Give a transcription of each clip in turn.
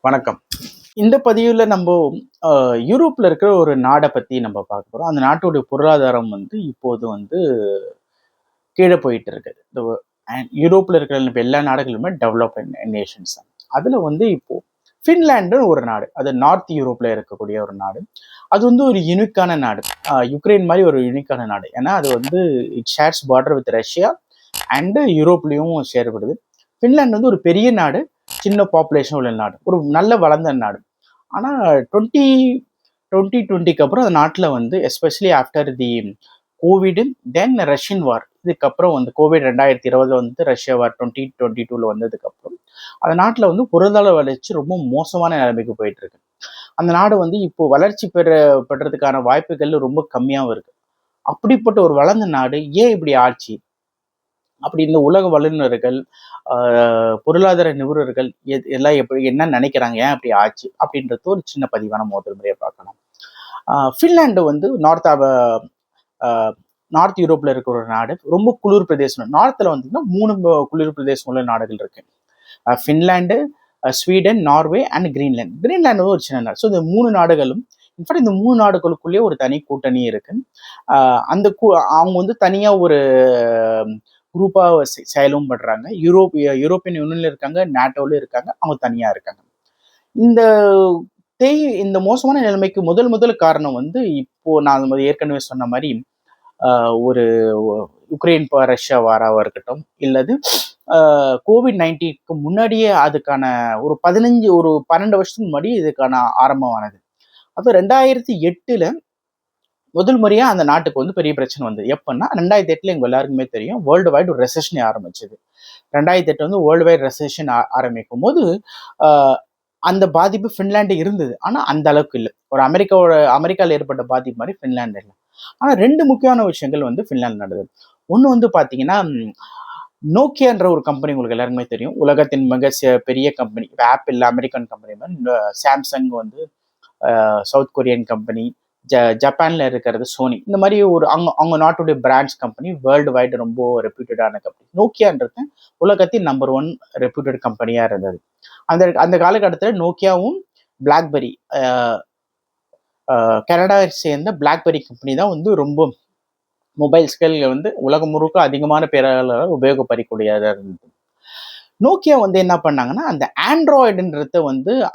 வணக்கம். இந்த பதிவுல நம்ம யூரோப்ல இருக்கிற ஒரு நாடை பத்தி நம்ம பார்க்க போறோம். அந்த நாட்டுடைய பொருளாதாரம் இப்போது கீழே போயிட்டு இருக்கு. யூரோப்ல இருக்கிற இப்ப எல்லா நாடுகளுமே டெவலப்ட் நேஷன்ஸ் தான். அதுல இப்போ ஃபின்லாண்டு ஒரு நாடு. அது நார்த் யூரோப்ல இருக்கக்கூடிய ஒரு நாடு. அது ஒரு யுனிக்கான நாடு. யுக்ரைன் மாதிரி ஒரு யுனிக்கான நாடு. ஏன்னா அது it shares border with Russia and யூரோப்லயும் சேரப்படுது. ஃபின்லாந்து ஒரு பெரிய நாடு, சின்ன பாப்புலேஷன் உள்ள நாடு, ஒரு நல்ல வளர்ந்த நாடு. ஆனால் 2020க்கு அப்புறம் அந்த நாட்டில் especially after the covid then Russian war, இதுக்கப்புறம் கோவிட் 2020 ரஷ்யா வார் 2022 வந்ததுக்கப்புறம் அந்த நாட்டில் பொருளாதார வளர்ச்சி ரொம்ப மோசமான நிலைமைக்கு போயிட்டு இருக்கு. அந்த நாடு இப்போ வளர்ச்சி பெறதுக்கான வாய்ப்புகள் ரொம்ப கம்மியாகவும் இருக்கு. அப்படிப்பட்ட ஒரு வளர்ந்த நாடு ஏன் இப்படி ஆட்சி அப்படி இந்த உலக வல்லுநர்கள், பொருளாதார நிபுணர்கள் எல்லாம் என்ன நினைக்கிறாங்க, ஏன் அப்படி ஆச்சு அப்படின்றது ஒரு சின்ன பதிவான முதல் முறையை பார்க்கலாம். ஃபின்லாண்டு நார்த் யூரோப்ல இருக்கிற ஒரு நாடு. ரொம்ப குளிர் பிரதேசம். நார்த்ல 3 குளிர் பிரதேசம் உள்ள நாடுகள் இருக்கு. Finland, Sweden, Norway and Greenland. Greenland ஒரு சின்ன நாடு. ஸோ இந்த 3 நாடுகளும் இன்ஃபேக்ட் இந்த 3 நாடுகளுக்குள்ளேயே ஒரு தனி கூட்டணி இருக்கு. அந்த அவங்க தனியா ஒரு குரூப்பாக செயலும் பண்றாங்க. யூரோப்பியன் யூனியன்ல இருக்காங்க, நேட்டோல இருக்காங்க, அவங்க தனியா இருக்காங்க. இந்த இந்த மோசமான நிலைமைக்கு முதல் காரணம் இப்போ நான் ஏற்கனவே சொன்ன மாதிரி ஒரு யுக்ரைன் ரஷ்யா வாராவா இருக்கட்டும், இல்லது COVID-19க்கு முன்னாடியே அதுக்கான ஒரு 12 வருஷத்துக்கு முன்னாடி இதுக்கான ஆரம்பமானது. அப்போ 2008ல் முதல் முறையா அந்த நாட்டுக்கு பெரிய பிரச்சனை வந்தது. எப்பன்னா 2008 எங்க எல்லாருக்குமே தெரியும், வேர்ல்டு வைடு ஒரு ரெசெஷன் ஆரம்பிச்சது. 2008 வேர்ல்டு வைடு ரெசெஷன் ஆரம்பிக்கும் போது அந்த பாதிப்பு ஃபின்லாண்டு இருந்தது. ஆனா அந்த அளவுக்கு இல்லை. ஒரு அமெரிக்காவில் ஏற்பட்ட பாதிப்பு மாதிரி ஃபின்லாண்டு இல்லை. ஆனா 2 முக்கியமான விஷயங்கள் ஃபின்லாந்து நடந்தது. ஒண்ணு பாத்தீங்கன்னா, நோக்கியான்ற ஒரு கம்பெனி உங்களுக்கு எல்லாருக்குமே தெரியும். உலகத்தின் மிக பெரிய கம்பெனி. ஆப்பிள் அமெரிக்கன் கம்பெனி மாதிரி, சாம்சங் சவுத் கொரியன் கம்பெனி, ஜப்பான்ல இருக்கிறது சோனி. இந்த மாதிரி அவங்க நாட்டுடைய பிராண்ட்ஸ் கம்பெனி, வேர்ல்டு வைடு ரொம்ப ரெப்யூட்டடான கம்பெனி. நோக்கியான்றது உலகத்தின் நம்பர் 1 ரெப்யூட்டட் கம்பெனியா இருந்தது. அந்த காலகட்டத்தில் நோக்கியாவும் பிளாக்பெரி, கனடாவை சேர்ந்த பிளாக்பெரி கம்பெனி தான் ரொம்ப மொபைல்ஸ்கள் உலகம் முழுக்க அதிகமான பேராளர் உபயோகப்படக்கூடியதாக இருந்தது. நோக்கியா என்ன பண்ணாங்கன்னா, அந்த ஆண்ட்ராய்டுன்றத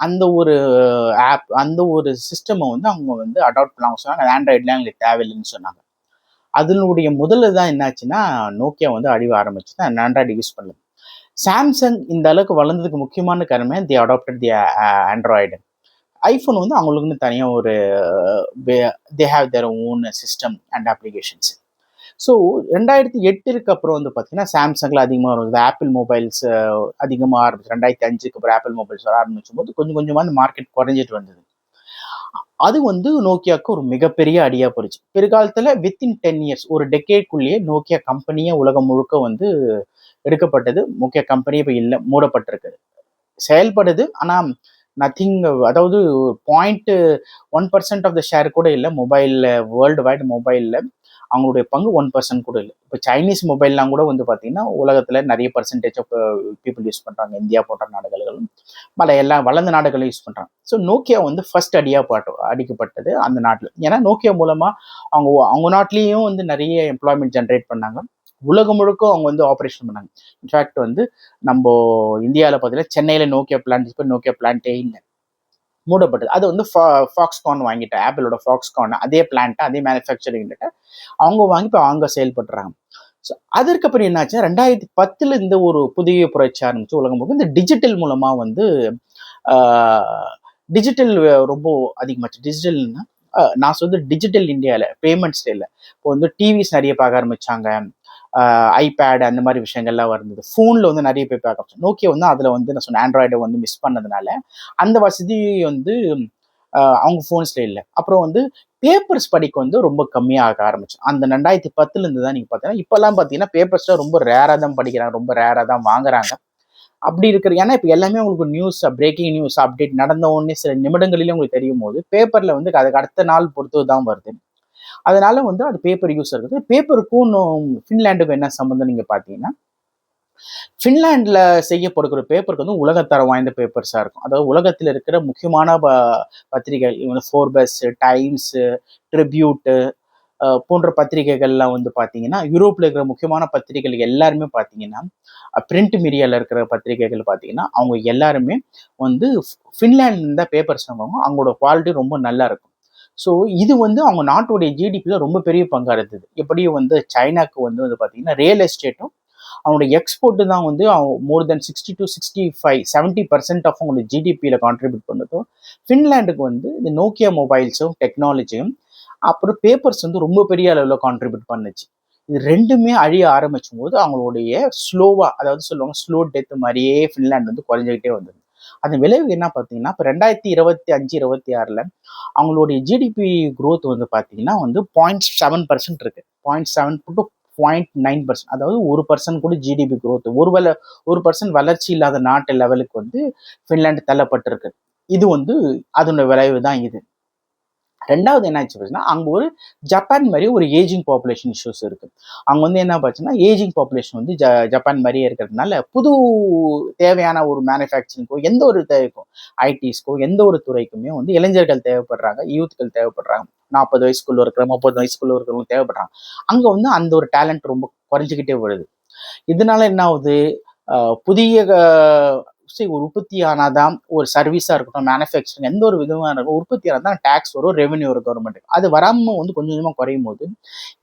அந்த ஒரு ஆப், அந்த ஒரு சிஸ்டமை அவங்க அடாப்ட் பண்ணாங்க. சொன்னாங்க ஆண்ட்ராய்டுலாம் எங்களுக்கு தேவையில்லைன்னு சொன்னாங்க. அதனுடைய முதல்ல தான் என்னாச்சுன்னா, நோக்கியா அழிவு ஆரம்பிச்சு தான் ஆண்ட்ராய்டு யூஸ் பண்ணல. சாம்சங் இந்த அளவுக்கு வளர்ந்ததுக்கு முக்கியமான காரணமே the adapted the android. IPhone அவங்களுக்குன்னு தனியாக ஒரு they have their own system and applications. So 2008க்கு அப்புறம் பார்த்தீங்கன்னா சாம்சங்கில் அதிகமாக வருது. ஆப்பிள் மொபைல்ஸ் அதிகமாக ஆரம்பிச்சு 2005க்கு அப்புறம் ஆப்பிள் மொபைல்ஸ் வர ஆரம்பிச்சும் போது கொஞ்சமாக அந்த மார்க்கெட் குறைஞ்சிட்டு வந்தது. அது நோக்கியாவுக்கு ஒரு மிகப்பெரிய அடியா போயிடுச்சு. பிற்காலத்தில் வித்தின் 10 இயர்ஸ், ஒரு டெக்கேட்குள்ளேயே நோக்கியா கம்பெனியே உலகம் முழுக்க எடுக்கப்பட்டது. முக்கிய கம்பெனி இப்போ இல்லை, மூடப்பட்டிருக்கு. செயல்படுது, ஆனால் நத்திங். அதாவது 0.1% ஆஃப் த ஷேர் கூட இல்லை மொபைலில். வேர்ல்டு வைடு மொபைலில் அவங்களுடைய பங்கு 1% கூட இல்லை. இப்போ சைனீஸ் மொபைல்லாம் கூட பார்த்தீங்கன்னா உலகத்தில் நிறைய பர்சன்டேஜ் ஆஃப் பீப்புள் யூஸ் பண்ணுறாங்க. இந்தியா போன்ற நாடுகளும் எல்லா வளர்ந்த நாடுகளும் யூஸ் பண்ணுறாங்க. ஸோ நோக்கியா ஃபர்ஸ்ட் அடிக்கப்பட்டது அந்த நாட்டில். ஏன்னா நோக்கியா மூலமாக அவங்க நாட்டிலையும் நிறைய எம்ப்ளாய்மெண்ட் ஜென்ரேட் பண்ணாங்க. உலகம் முழுக்க அவங்க ஆப்ரேஷன் பண்ணாங்க. இன்ஃபேக்ட் நம்ம இந்தியாவில் பார்த்தீங்கன்னா சென்னையில் நோக்கியா பிளான்ட், இப்போ நோக்கியா பிளான்ட்டே இல்லை, மூடப்பட்டது. அது ஃபாக்ஸ்கான் வாங்கிட்டு, ஆப்பிளோட ஃபாக்ஸ்கான் அதே பிளான்ட்டை, அதே மேனுஃபேக்சரிங் யூனிட்டை அவங்க வாங்கி இப்போ அவங்க செயல்படுறாங்க. ஸோ அதற்கப்புறம் என்னாச்சுன்னா 2010 இந்த ஒரு புதிய புரட்சி ஆரம்பிச்சு உலகம் முழுக்க இந்த டிஜிட்டல் மூலமாக டிஜிட்டல் ரொம்ப அதிகமாச்சு. டிஜிட்டல்னா நான் சொல்றது டிஜிட்டல் இந்தியாவில் பேமெண்ட்ஸ்ல இல்லை. இப்போ டிவிஸ் நிறைய பார்க்க ஆரம்பிச்சாங்க, ஐபேட் அந்த மாதிரி விஷயங்கள்லாம் வந்தது. ஃபோனில் நிறைய பேர் பார்க்க ஆரம்பிச்சாங்க. நோக்கியா அதில் நான் சொன்னேன் ஆண்ட்ராய்டை மிஸ் பண்ணதுனால அந்த வசதி அவங்க ஃபோன்ஸில் இல்லை. அப்புறம் பேப்பர்ஸ் படிக்க ரொம்ப கம்மியாக ஆரம்பிச்சு. அந்த 2010 தான் நீங்கள் பார்த்தீங்கன்னா, இப்போல்லாம் பார்த்தீங்கன்னா பேப்பர்ஸ்லாம் ரொம்ப ரேராக தான் படிக்கிறாங்க, ரொம்ப ரேராக தான் வாங்குறாங்க. அப்படி இருக்கிற, ஏன்னா இப்போ எல்லாமே உங்களுக்கு நியூஸ், பிரேக்கிங் நியூஸ் அப்டேட் நடந்த உடனே சில நிமிடங்களிலே உங்களுக்கு தெரியும் போது பேப்பரில் அதுக்கு அடுத்த நாள் பொறுத்து தான் வருது. அதனால அது பேப்பர் யூஸ் இருக்குது. பேப்பருக்கும் ஃபின்லாண்டுக்கும் என்ன சம்பந்தம் நீங்கள் பார்த்தீங்கன்னா, ஃபின்லாண்டில் செய்யப்படுகிற பேப்பருக்கு வந்து உலகத்தரம் வாய்ந்த பேப்பர்ஸாக இருக்கும். அதாவது உலகத்தில் இருக்கிற முக்கியமான பத்திரிகைகள் ஃபோர்பஸ், டைம்ஸு, ட்ரிபியூட்டு போன்ற பத்திரிகைகள்லாம் வந்து பார்த்தீங்கன்னா, யூரோப்பில் இருக்கிற முக்கியமான பத்திரிகைகள் எல்லாருமே பார்த்தீங்கன்னா, பிரிண்ட் மீடியாவில் இருக்கிற பத்திரிகைகள் பார்த்தீங்கன்னா, அவங்க எல்லாருமே வந்து ஃபின்லாண்ட்ல தான் பேப்பர்ஸ் வாங்குவாங்க. அவங்களோட குவாலிட்டி ரொம்ப நல்லா இருக்கும். ஸோ இது வந்து அவங்க நாட்டுடைய ஜிடிபியில ரொம்ப பெரிய பங்கா இருந்தது. எப்படி வந்து சைனாக்கு வந்து பார்த்தீங்கன்னா, ரியல் எஸ்டேட்டும் அவனோட எக்ஸ்போர்ட் தான் வந்து மோர் தென் 60 to 65 70% ஆஃப் அவங்களோட ஜிடிபியில கான்ட்ரிபியூட் பண்ணதும், ஃபின்லாண்டுக்கு வந்து இந்த நோக்கியா மொபைல்ஸும் டெக்னாலஜியும் அப்புறம் பேப்பர்ஸ் வந்து ரொம்ப பெரிய அளவில் கான்ட்ரிபியூட் பண்ணுச்சு. இது ரெண்டுமே அழிய ஆரம்பிச்சும் போது அவங்களுடைய ஸ்லோவா, அதாவது சொல்லுவாங்க ஸ்லோ டெத் மாதிரியே ஃபின்லாந்து வந்து குறைஞ்சிக்கிட்டே வந்தது. அதன் விளைவு என்ன பார்த்தீங்கன்னா, இப்போ 2025-26 அவங்களுடைய ஜிடிபி growth வந்து பார்த்தீங்கன்னா வந்து 0.7% இருக்கு. 0.7 to 0.9%, அதாவது 1% கூட ஜிடிபி growth, 1% வளர்ச்சி இல்லாத நாட்டு லெவலுக்கு வந்து ஃபின்லாந்து தள்ளப்பட்டிருக்கு. இது வந்து அதனுடைய விளைவு தான் இது. ரெண்டாவது என்ன ஆச்சு அப்படின்னா, அங்கே ஒரு ஜப்பான் மாதிரி ஒரு ஏஜிங் பாப்புலேஷன் இஷ்யூஸ் இருக்கு. அங்கே வந்து என்ன பார்த்துன்னா, ஏஜிங் பாப்புலேஷன் வந்து ஜப்பான் மாதிரியே இருக்கிறதுனால புது தேவையான ஒரு மேனுஃபேக்சரிங்கோ எந்த ஒரு தேவைக்கும், ஐடிஸ்க்கோ எந்த ஒரு துறைக்குமே வந்து இளைஞர்கள் தேவைப்படுறாங்க, யூத்கள் தேவைப்படுறாங்க. 40 வயசுக்குள்ள இருக்கிற 30 வயசுக்குள்ள இருக்கிறவங்க தேவைப்படுறாங்க. அங்கே வந்து அந்த ஒரு டேலண்ட் ரொம்ப குறைஞ்சிக்கிட்டே வருது. இதனால என்ன ஆகுது, புதிய ஒரு உற்பத்தி ஆனாதான் ஒரு சர்வீஸாக இருக்கட்டும், மேனுஃபேக்சரிங் எந்த ஒரு விதமாக இருக்கும், உற்பத்தி ஆனாதான் டேக்ஸ் வரும், ரெவென்யூ வரும் கவர்மெண்ட்டுக்கு. அது வராமல் வந்து கொஞ்சம் கொஞ்சமாக குறையும் போது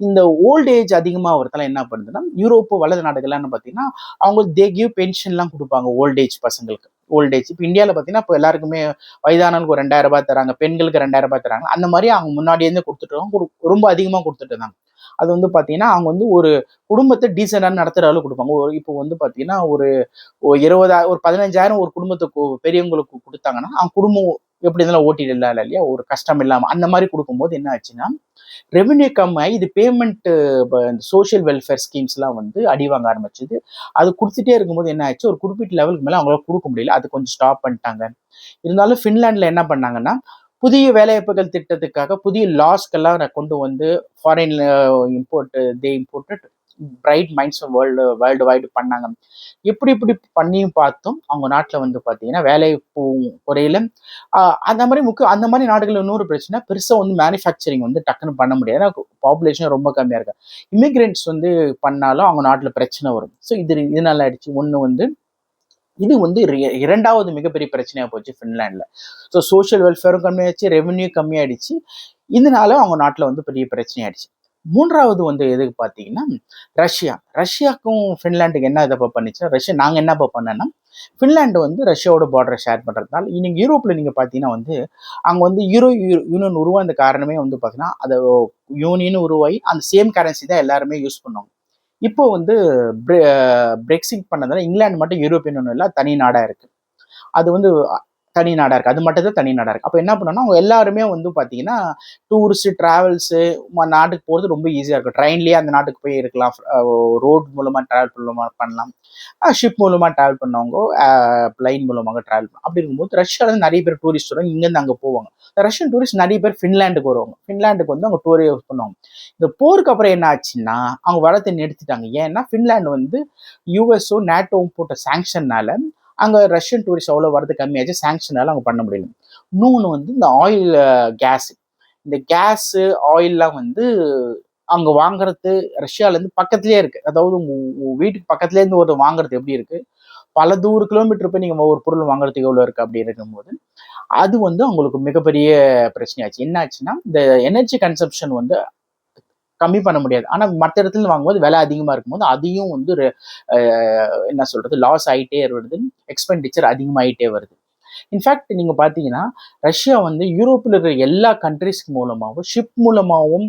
இந்த ஓல்ட் ஏஜ் அதிகமாக வரதால என்ன பண்ணுதுன்னா, யூரோப்பு வலது நாடுகள்லாம் பார்த்தீங்கன்னா அவங்க கிவ் பென்ஷன்லாம் கொடுப்பாங்க ஓல்ட் ஏஜ் பசங்களுக்கு. ஓல்ட் ஏஜ் இப்போ இந்தியாவில் பார்த்தீங்கன்னா இப்போ எல்லாருக்குமே வயதானவங்களுக்கு ஒரு 2000 தராங்க, பெண்களுக்கு 2000 தராங்க. அந்த மாதிரி அவங்க முன்னாடியே கொடுத்துட்டு ரொம்ப அதிகமாக கொடுத்துட்டு இருந்தாங்க. அது வந்து பார்த்தீங்கன்னா அவங்க வந்து ஒரு குடும்பத்தை டீசெண்டாக நடத்துகிற அளவு கொடுப்பாங்க. இப்போ வந்து பார்த்தீங்கன்னா ஒரு 20,000 ஒரு 15,000 ஒரு குடும்பத்துக்கு பெரியவங்களுக்கு கொடுத்தாங்கன்னா அவங்க குடும்பம் எப்படி இருந்தாலும் ஓட்டிட்டு இல்லை இல்லையா, ஒரு கஷ்டம் இல்லாமல் அந்த மாதிரி கொடுக்கும்போது என்ன ஆச்சுன்னா, ரெவென்யூ கம்மியாகி இது பேமெண்ட் சோஷியல் வெல்ஃபேர் ஸ்கீம்ஸ்லாம் வந்து அடி வாங்க ஆரம்பிச்சுது. அது கொடுத்துட்டே இருக்கும்போது என்ன ஆச்சு, ஒரு குறிப்பிட்ட லெவலுக்கு மேலே அவங்களால கொடுக்க முடியல. அது கொஞ்சம் ஸ்டாப் பண்ணிட்டாங்க. இருந்தாலும் ஃபின்லாண்டில் என்ன பண்ணாங்கன்னா, புதிய வேலைவாய்ப்புகள் திட்டத்துக்காக புதிய லாஸ்க்கெல்லாம் கொண்டு வந்து ஃபாரின்ல imported bright minds worldwide பண்ணாங்க. எப்படி இப்படி பண்ணியும் பார்த்தும் அவங்க நாட்டில் வந்து பார்த்தீங்கன்னா வேலை குறையில. அந்த மாதிரி நாடுகள் இன்னொரு பிரச்சனை, பெருசாக வந்து மேனுஃபேக்சரிங் வந்து டக்குன்னு பண்ண முடியாது. பாப்புலேஷன் ரொம்ப கம்மியாக இருக்கு. இமிகிரண்ட்ஸ் வந்து பண்ணாலும் அவங்க நாட்டில் பிரச்சனை வரும். ஸோ இதனால ஆயிடுச்சு. ஒன்று வந்து இது வந்து இரண்டாவது மிகப்பெரிய பிரச்சனையாக போச்சு ஃபின்லாண்டில். ஸோ சோஷியல் வெல்ஃபேரும் கம்மியாயிடுச்சு, ரெவென்யூ கம்மியாயிடுச்சு. இதனால அவங்க நாட்டில் வந்து பெரிய பிரச்சனையாயிடுச்சு. மூன்றாவது வந்து எதுக்கு பார்த்தீங்கன்னா, ரஷ்யாவுக்கும் ஃபின்லாண்டுக்கு என்ன இதை பண்ணிச்சுன்னா, நாங்கள் என்ன பண்ணோன்னா, ஃபின்லாண்டு வந்து ரஷ்யாவோட பார்டரை ஷேர் பண்ணுறதுனால இன்னைக்கு யூரோப்பில் நீங்கள் பார்த்தீங்கன்னா வந்து அங்கே வந்து யூனியன் உருவாந்த காரணமே வந்து பார்த்தீங்கன்னா, அதை யூனியன் உருவாகி அந்த சேம் கரன்சி தான் எல்லாருமே யூஸ் பண்ணுவாங்க. இப்போ வந்து பிரெக்சிட் பண்ணதால இங்கிலாந்து மட்டும் யூரோப்பியன் யூனியன்ல தனி நாடாக இருக்கு. அது வந்து தனி நாடாக இருக்குது. அது மட்டும் தான் தனி நாடாக இருக்குது. அப்போ என்ன பண்ணோம்னா, அவங்க எல்லாருமே வந்து பார்த்தீங்கன்னா டூரிஸ்ட் ட்ராவல்ஸு நாட்டுக்கு போகிறது ரொம்ப ஈஸியாக இருக்கும். ட்ரெயின்லேயே அந்த நாட்டுக்கு போய் இருக்கலாம், ரோட் மூலமாக ட்ராவல் பண்ணலாம், ஷிப் மூலமாக ட்ராவல் பண்ணவங்க பிளைன் மூலமாக ட்ராவல் பண்ணலாம். அப்படி இருக்கும்போது ரஷ்யாவிலேருந்து நிறைய பேர் டூரிஸ்ட் வருவாங்க, இங்கேருந்து அங்கே போவாங்க. ரஷ்யன் டூரிஸ்ட் நிறைய பேர் ஃபின்லாண்டுக்கு வருவாங்க. ஃபின்லாண்டுக்கு வந்து அவங்க டூரே யூஸ் பண்ணுவாங்க. இந்த போருக்கு அப்புறம் என்ன ஆச்சுன்னா, அவங்க வரத்தை நிறுத்திட்டாங்க. ஏன்னா ஃபின்லாண்டு வந்து யூஎஸோ நேட்டோவும் போட்ட சாங்ஷன்னால அங்கே ரஷ்யன் டூரிஸ்ட் அவ்வளோ வரது கம்மியாச்சு. சாங்ஷனால அவங்க பண்ண முடியல. இன்னொன்று வந்து இந்த ஆயில் இந்த கேஸு ஆயில்லாம் வந்து அங்கே வாங்குறது ரஷ்யாவிலேருந்து பக்கத்துலேயே இருக்குது. அதாவது வீட்டுக்கு பக்கத்துலேருந்து ஒரு வாங்குறது எப்படி இருக்குது, பல கிலோமீட்டர் போய் நீங்கள் ஒரு பொருள் வாங்குறதுக்கு எவ்வளோ இருக்குது அப்படி இருக்கும்போது அது வந்து அவங்களுக்கு மிகப்பெரிய பிரச்சனையாச்சு. என்ன ஆச்சுன்னா, இந்த எனர்ஜி கன்சப்ஷன் வந்து கம்மி பண்ண முடியாது. ஆனால் மற்ற இடத்துல வாங்கும்போது விலை அதிகமாக இருக்கும்போது அதையும் வந்து என்ன சொல்கிறது, லாஸ் ஆகிட்டே வருது, எக்ஸ்பெண்டிச்சர் அதிகமாகிட்டே வருது. இன்ஃபேக்ட் நீங்கள் பார்த்தீங்கன்னா, ரஷ்யா வந்து யூரோப்பில் இருக்கிற எல்லா கண்ட்ரிஸ் மூலமாகவும் ஷிப் மூலமாகவும்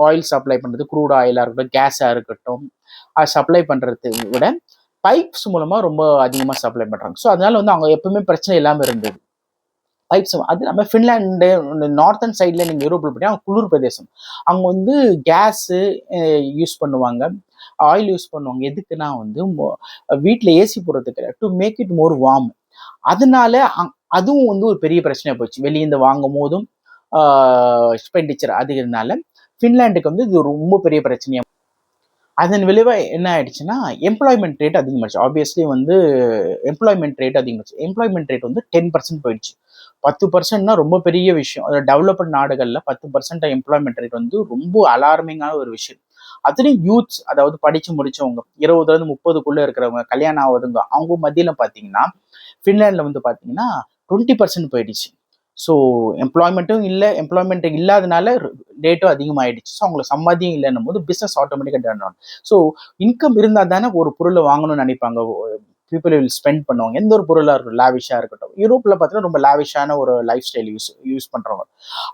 ஆயில் சப்ளை பண்ணுறது, க்ரூட் ஆயிலாக இருக்கட்டும், கேஸாக இருக்கட்டும், சப்ளை பண்ணுறதை விட பைப்ஸ் மூலமாக ரொம்ப அதிகமாக சப்ளை பண்ணுறாங்க. ஸோ அதனால வந்து அவங்க எப்பவுமே பிரச்சனை இல்லாமல் இருந்தது. பைப்ஸ் அது நம்ம ஃபின்லாண்டு நார்த்தன் சைடில் நீங்கள் யூரோப்பில் போய் அவங்க குளிர் பிரதேசம், அவங்க வந்து கேஸு யூஸ் பண்ணுவாங்க, ஆயில் யூஸ் பண்ணுவாங்க. எதுக்குன்னா வந்து வீட்டில் ஏசி போடுறதுக்கு, to make it more warm. அதனால அதுவும் வந்து ஒரு பெரிய பிரச்சனையாக போச்சு. வெளியேந்து வாங்கும் போதும் எக்ஸ்பெண்டிச்சர் அதிகனால ஃபின்லாண்டுக்கு வந்து இது ரொம்ப பெரிய பிரச்சனையாக. அதன் விளைவா என்ன ஆயிடுச்சுன்னா எம்ப்ளாய்மெண்ட் ரேட் அதிகமாச்சு. ஆப்வியஸ்லி வந்து எம்ப்ளாய்மெண்ட் ரேட் அதிகமாச்சு. எம்ப்ளாய்மெண்ட் ரேட் வந்து 10% போயிடுச்சு. 10%னா ரொம்ப பெரிய விஷயம். டெவலப்டு நாடுகளில் 10% எம்ப்ளாய்மெண்ட் ரேட் வந்து ரொம்ப அலார்மிங்கான ஒரு விஷயம். அதுலேயும் யூத்ஸ், அதாவது படிச்சு முடிச்சவங்க 20லேருந்து 30க்குள்ள இருக்கிறவங்க, கல்யாணம் ஆகுதுங்க, அவங்க மத்தியில பார்த்தீங்கன்னா ஃபின்லாண்டில் வந்து பார்த்தீங்கன்னா 20% போயிடுச்சு. ஸோ எம்ப்ளாய்மெண்ட்டும் இல்லை, எம்ப்ளாய்மெண்ட் இல்லாதனால ரேட்டும் அதிகமாகிடுச்சு. ஸோ அவங்களுக்கு சம்பாத்தியம் இல்லைன்னும் போது பிஸ்னஸ் ஆட்டோமேட்டிக்காக டர்ன் ஆகும். ஸோ இன்கம் இருந்தால் தானே ஒரு பொருளை வாங்கணும்னு நினைப்பாங்க, பீப்புள் வில் ஸ்பெண்ட் பண்ணுவாங்க. எந்த ஒரு பொருளாக இருக்கட்டும், லேவிஷாக இருக்கட்டும். யூரோப்பில் பார்த்தீங்கன்னா ரொம்ப லேவிஷான ஒரு லைஃப் ஸ்டைல் யூஸ் பண்ணுறவங்க.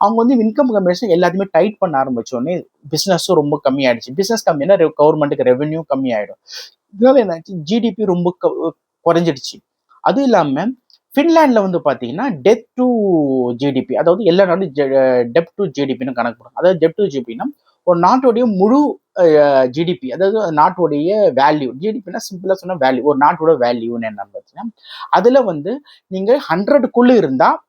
அவங்க வந்து இன்கம் கம்பேரிசன் எல்லாத்தையுமே டைட் பண்ண ஆரம்பிச்சோடனே பிஸ்னஸும் ரொம்ப கம்மியாயிடுச்சு. பிஸ்னஸ் கம்மினா கவர்மெண்ட்டுக்கு ரெவென்யூ கம்மியாயிடும். இதனால என்னாச்சு, ஜிடிபி ரொம்ப குறைஞ்சிடுச்சு. அதுவும் இல்லாமல் ஃபின்லாண்டில் வந்து பார்த்தீங்கன்னா டெத் டு ஜிடிபி, அதாவது எல்லா நாடும் டெப் டு ஜிடிபின்னு கணக்கு போடும். அதாவது டெப் டு ஜிடிபின்னா ஒரு நாட்டுடைய முழு ஜிடிபி, அதாவது நாட்டுடைய வேல்யூ. ஜிடிபின்னா சிம்பிளாக சொன்னால் வேல்யூ, ஒரு நாட்டோட வேல்யூன்னு என்னன்னு பார்த்தீங்கன்னா அதில் வந்து நீங்கள் 100க்குள்ளே இருந்தால்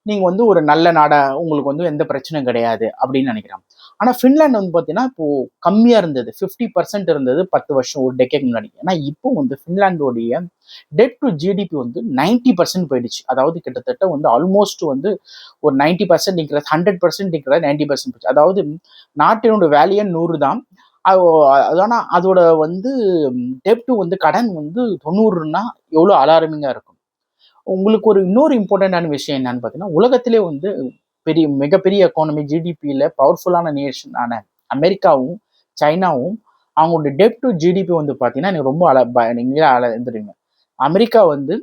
நீங்கள் வந்து ஒரு நல்ல நாடாக, உங்களுக்கு வந்து எந்த பிரச்சனையும் கிடையாது அப்படின்னு நினைக்கிறாங்க. ஆனால் ஃபின்லாண்ட் வந்து பார்த்தீங்கன்னா இப்போது கம்மியாக இருந்தது, 50% இருந்தது 10 வருஷம், ஒரு டெக்கேட் முன்னாடி. ஏன்னா இப்போ வந்து ஃபின்லாண்டோடைய டெட் டு ஜிடிபி வந்து 90% போயிடுச்சு. அதாவது கிட்டத்தட்ட வந்து ஆல்மோஸ்ட் வந்து ஒரு 90% நிற்கிறது, 100% நிற்கிறது, 90% போச்சு. அதாவது நாட்டினோட வேல்யூ 100 தான். ஆனால் அதோட வந்து டெப்ட் வந்து கடன் வந்து 90ன்னா எவ்வளோ அலாரமிங்காக இருக்கும். உங்களுக்கு ஒரு இன்னொரு இம்பார்ட்டண்டான விஷயம் என்னன்னு பார்த்தீங்கன்னா, உலகத்திலே வந்து மிகப்பெரிய எக்கானமி, ஜிடிபியில் பவர்ஃபுல்லான நேஷனான அமெரிக்காவும் சைனாவும் அவங்களோட டெப்ட் டு ஜிடிபி வந்து பார்த்தீங்கன்னா எனக்கு ரொம்ப நீங்களே இருந்துருவீங்க. அமெரிக்கா வந்து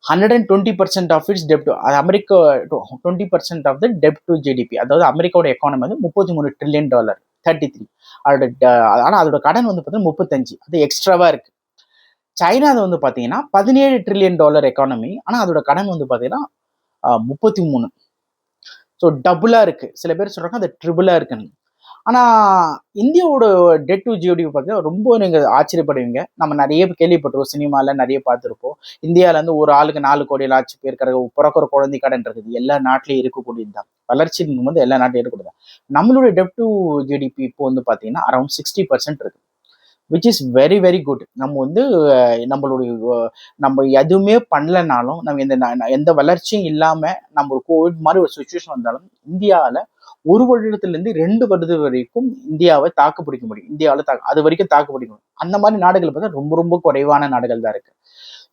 120% ஆஃப் இட்ஸ் டெப்ட், அது அமெரிக்கா 20% ஆஃப் த டெப்ட் டு ஜிடிபி. அதாவது அமெரிக்காவோட எக்கானமி வந்து $33 ட்ரில்லியன், 33. அதோட ஆனால் அதோட கடன் வந்து பார்த்தீங்கன்னா 35, அது எக்ஸ்ட்ராவா இருக்கு. சைனா வந்து பார்த்தீங்கன்னா $17 ட்ரில்லியன் எக்கானமி, ஆனால் அதோட கடன் வந்து பார்த்தீங்கன்னா 33. ஸோ டபுளாக இருக்கு. சில பேர் சொல்றாங்க அது ட்ரிபிளாக இருக்குன்னு. ஆனால் இந்தியாவோட டெட் டு ஜிடிபி பார்த்தீங்கன்னா ரொம்ப நீங்கள் ஆச்சரியப்படுவீங்க. நம்ம நிறைய கேள்விப்பட்டிருப்போம், சினிமாவில் நிறைய பார்த்துருப்போம். இந்தியாவிலேருந்து ஒரு ஆளுக்கு 4 கோடி ஆட்சி பேர் பிறக்கிற குழந்தை கடன் இருக்குது. எல்லா நாட்டிலையும் இருக்கக்கூடியது தான். வளர்ச்சிங்கும் போது எல்லா நாட்டிலையும் இருக்கக்கூடியது. நம்மளுடைய டெட் டு ஜிடிபி இப்போ வந்து பார்த்தீங்கன்னா அரௌண்ட் 60% இருக்கு, which is very very good. நம்ம வந்து நம்ம எதுவுமே பண்ணலனாலும், நம்ம எந்த வளர்ச்சியும் இல்லாமல் நம்ம ஒரு கோவிட் மாதிரி ஒரு சுச்சுவேஷன் வந்தாலும் இந்தியாவில் 1 வருடத்திலிருந்து 2 வருடம் வரைக்கும் இந்தியாவை தாக்கு பிடிக்க முடியும். இந்தியாவில் அது வரைக்கும் தாக்கு பிடிக்க முடியும். அந்த மாதிரி நாடுகள் பார்த்தா ரொம்ப ரொம்ப குறைவான நாடுகள் தான் இருக்கு.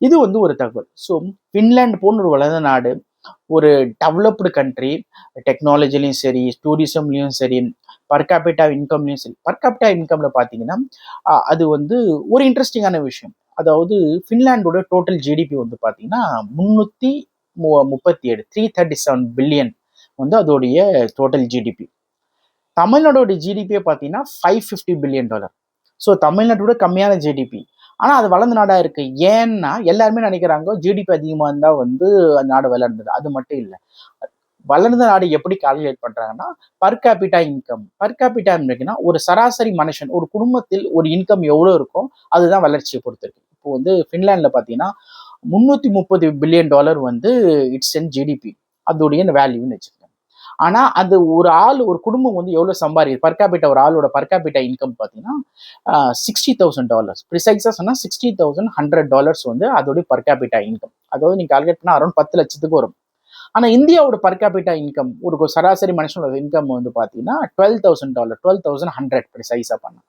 இது வந்து ஒரு தகவல். ஸோ ஃபின்லாந்து போன்ற ஒரு வளர்ந்த நாடு, ஒரு டெவலப்டு கண்ட்ரி, டெக்னாலஜிலையும் சரி, டூரிசம்லையும் சரி, பர் கேபிட்டா இன்கம்லையும் சரி. பர் கேபிட்டா இன்கம்ல பார்த்தீங்கன்னா அது வந்து ஒரு இன்ட்ரெஸ்டிங்கான விஷயம். அதாவது ஃபின்லாண்டோட டோட்டல் ஜிடிபி வந்து பார்த்தீங்கன்னா 337, 337 பில்லியன் வந்து அதோடைய டோட்டல் ஜிடிபி. தமிழ்நாடோட ஜிடிபியை பார்த்தீங்கன்னா $550 பில்லியன். ஸோ தமிழ்நாட்டோட கம்மியான ஜிடிபி, ஆனால் அது வளர்ந்த நாடாக இருக்கு. ஏன்னா எல்லாருமே நினைக்கிறாங்க ஜிடிபி அதிகமாக இருந்தால் வந்து அந்த நாடு வளர்ந்தது. அது மட்டும் இல்லை. வளர்ந்த நாடு எப்படி கால்குலேட் பண்றாங்கன்னா per capita income. Per capita இருக்குன்னா ஒரு சராசரி மனுஷன், ஒரு குடும்பத்தில் ஒரு இன்கம் எவ்வளோ இருக்கும் அதுதான் வளர்ச்சியை பொறுத்திருக்கு. இப்போ வந்து ஃபின்லாண்டில் பார்த்தீங்கன்னா $330 பில்லியன் வந்து இட்ஸ் அண்ட் ஜிடிபி, அதோடைய வேல்யூன்னு வச்சுக்கோங்க. ஆனால் அது ஒரு குடும்பம் வந்து எவ்வளோ சம்பாதிக்குது, பர் கேபிட்டா ஒரு ஆளோட பர் கேபிட்டா இன்கம் பார்த்தீங்கன்னா $60,000. ப்ரிசைஸாக சொன்னால் $60,100 வந்து அதோடைய பர் கேபிட்டா இன்கம். அதாவது நீங்கள் கால்குலேட் பண்ணால் அரௌண்ட் 10 லட்சத்துக்கு வரும். ஆனால் இந்தியாவோட பர் கேபிட்டா இன்கம், ஒரு சராசரி மனுஷனோட இன்கம் வந்து பார்த்தீங்கன்னா $12,000, 12,100 ப்ரிசைஸாக பண்ணலாம்.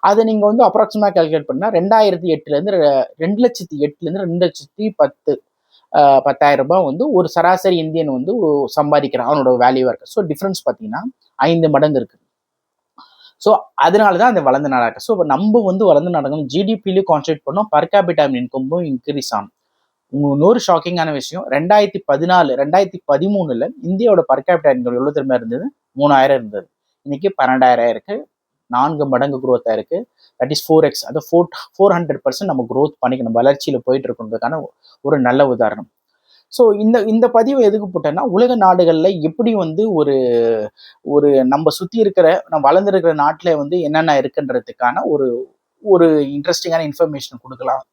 அதை நீங்கள் வந்து அப்ராக்சிமேட்டாக கால்குலேட் பண்ணால் 2008லேருந்து 2,08,000 10,000 வந்து ஒரு சராசரி இந்தியன் வந்து சம்பாதிக்கிறான், அவனோட வேல்யூவாக இருக்கு. ஸோ டிஃப்ரென்ஸ் பார்த்தீங்கன்னா 5 மடங்கு இருக்கு. ஸோ அதனால தான் அந்த வளர்ந்த நாடாக இருக்கு. ஸோ நம்ம வந்து வளர்ந்த நாடுகள் ஜிடிபிலையும் கான்சென்ட்ரேட் பண்ணோம், பர் கேபிட்டா இன்கமும் இன்க்ரீஸ் ஆகும். இன்னொரு ஷாக்கிங்கான விஷயம், 2014, 2013 இந்தியாவோட பர் கேபிட்டா இன்கம் எவ்வளோ திரும்ப இருந்தது, 3,000 இருந்தது. இன்னைக்கு 12,000 இருக்கு, 4 மடங்கு குரோத் ஆயிருக்கு. That is 4x. அது 400% நம்ம குரோத் பண்ணிக்கணும், வளர்ச்சியில் போயிட்டு இருக்கிறதுக்கான ஒரு நல்ல உதாரணம். ஸோ இந்த பதிவு எதுக்கு போட்டேன்னா, உலக நாடுகளில் எப்படி வந்து ஒரு நம்ம சுற்றி இருக்கிற, நம்ம வளர்ந்துருக்கிற நாட்டில் வந்து என்னென்ன இருக்குன்றதுக்கான ஒரு இன்ட்ரெஸ்டிங்கான இன்ஃபர்மேஷன் கொடுக்கலாம்.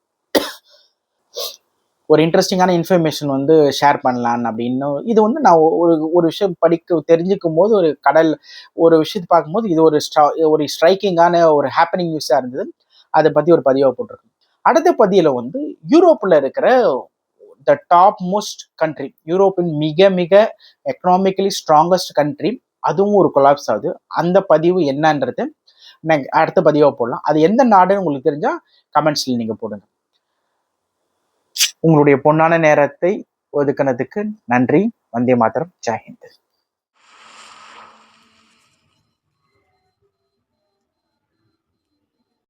ஒரு இன்ட்ரெஸ்டிங்கான இன்ஃபர்மேஷன் வந்து ஷேர் பண்ணலான்னு அப்படின்னு. இது வந்து நான் ஒரு விஷயம் தெரிஞ்சுக்கும் போது ஒரு விஷயத்தை பார்க்கும்போது இது ஒரு ஸ்ட்ரைக்கிங்கான ஒரு ஹேப்பனிங் நியூஸாக இருந்தது. அதை பற்றி ஒரு பதிவாக போட்டிருக்கேன். அடுத்த பதிவில் வந்து யூரோப்பில் இருக்கிற த டாப் மோஸ்ட் கண்ட்ரி, யூரோப்பின் மிக மிக எக்கனாமிக்கலி ஸ்ட்ராங்கஸ்ட் கண்ட்ரி, அதுவும் ஒரு கொலாப்ஸ் ஆகுது. அந்த பதிவு என்னன்றது அடுத்த பதிவாக போடலாம். அது எந்த நாடுன்னு உங்களுக்கு தெரிஞ்சா கமெண்ட்ஸ்ல நீங்க போடுங்க. உங்களுடைய பொன்னான நேரத்தை ஒதுக்கினதுக்கு நன்றி. வந்தே மாதரம். ஜெய் ஹிந்த்.